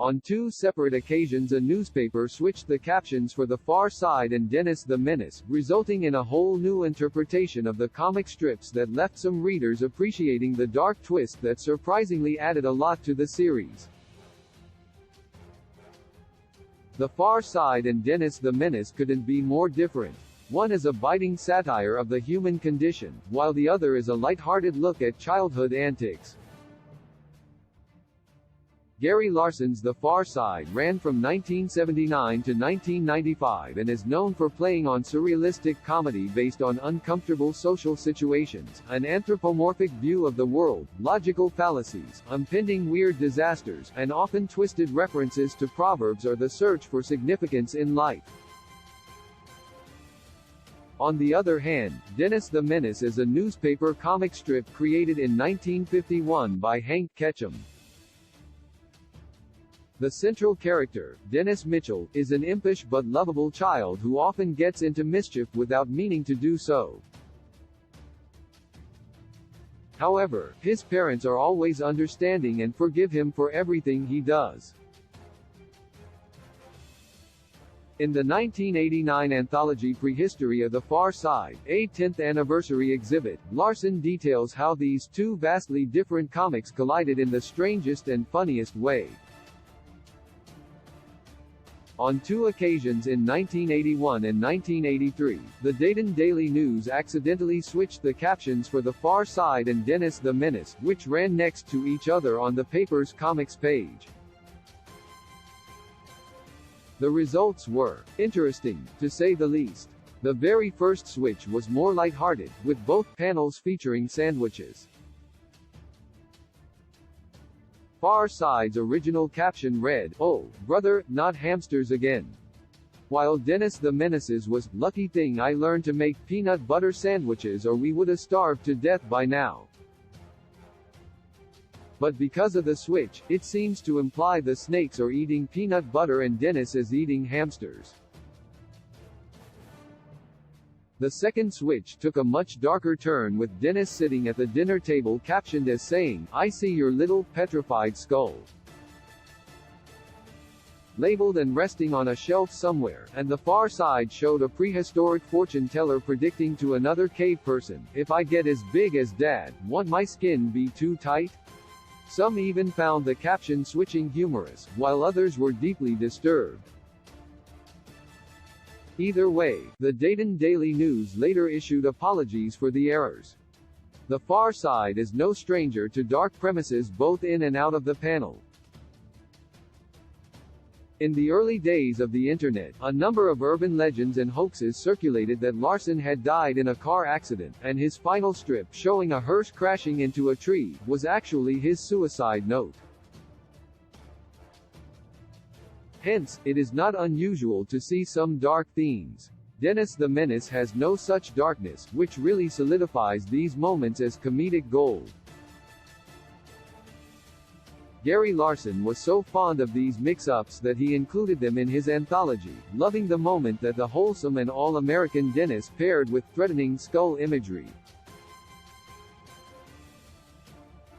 On two separate occasions a newspaper switched the captions for The Far Side and Dennis the Menace, resulting in a whole new interpretation of the comic strips that left some readers appreciating the dark twist that surprisingly added a lot to the series. The Far Side and Dennis the Menace couldn't be more different. One is a biting satire of the human condition, while the other is a light-hearted look at childhood antics. Gary Larson's The Far Side ran from 1979 to 1995 and is known for playing on surrealistic comedy based on uncomfortable social situations, an anthropomorphic view of the world, logical fallacies, impending weird disasters, and often twisted references to proverbs or the search for significance in life. On the other hand, Dennis the Menace is a newspaper comic strip created in 1951 by Hank Ketchum. The central character, Dennis Mitchell, is an impish but lovable child who often gets into mischief without meaning to do so. However, his parents are always understanding and forgive him for everything he does. In the 1989 anthology Prehistory of the Far Side, a 10th anniversary exhibit, Larson details how these two vastly different comics collided in the strangest and funniest way. On two occasions in 1981 and 1983, the Dayton Daily News accidentally switched the captions for The Far Side and Dennis the Menace, which ran next to each other on the paper's comics page. The results were interesting, to say the least. The very first switch was more lighthearted, with both panels featuring sandwiches. Far Side's original caption read, "Oh, brother, not hamsters again." While Dennis the Menace's was, "Lucky thing I learned to make peanut butter sandwiches or we would have starved to death by now." But because of the switch, it seems to imply the snakes are eating peanut butter and Dennis is eating hamsters. The second switch took a much darker turn with Dennis sitting at the dinner table captioned as saying, "I see your little, petrified skull," labeled and resting on a shelf somewhere, and The Far Side showed a prehistoric fortune teller predicting to another cave person, "If I get as big as Dad, won't my skin be too tight?" Some even found the caption switching humorous, while others were deeply disturbed. Either way, the Dayton Daily News later issued apologies for the errors. The Far Side is no stranger to dark premises both in and out of the panel. In the early days of the Internet, a number of urban legends and hoaxes circulated that Larson had died in a car accident, and his final strip showing a hearse crashing into a tree was actually his suicide note. Hence, it is not unusual to see some dark themes. Dennis the Menace has no such darkness, which really solidifies these moments as comedic gold. Gary Larson was so fond of these mix-ups that he included them in his anthology, loving the moment that the wholesome and all-American Dennis paired with threatening skull imagery.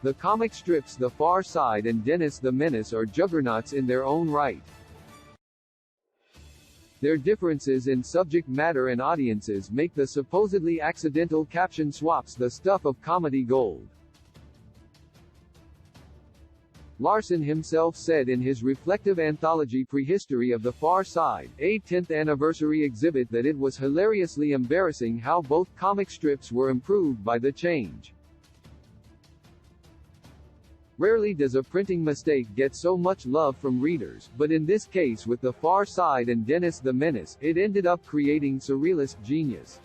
The comic strips The Far Side and Dennis the Menace are juggernauts in their own right. Their differences in subject matter and audiences make the supposedly accidental caption swaps the stuff of comedy gold. Larson himself said in his reflective anthology Prehistory of the Far Side, a 10th anniversary exhibit, that it was hilariously embarrassing how both comic strips were improved by the change. Rarely does a printing mistake get so much love from readers, but in this case with The Far Side and Dennis the Menace, it ended up creating surrealist genius.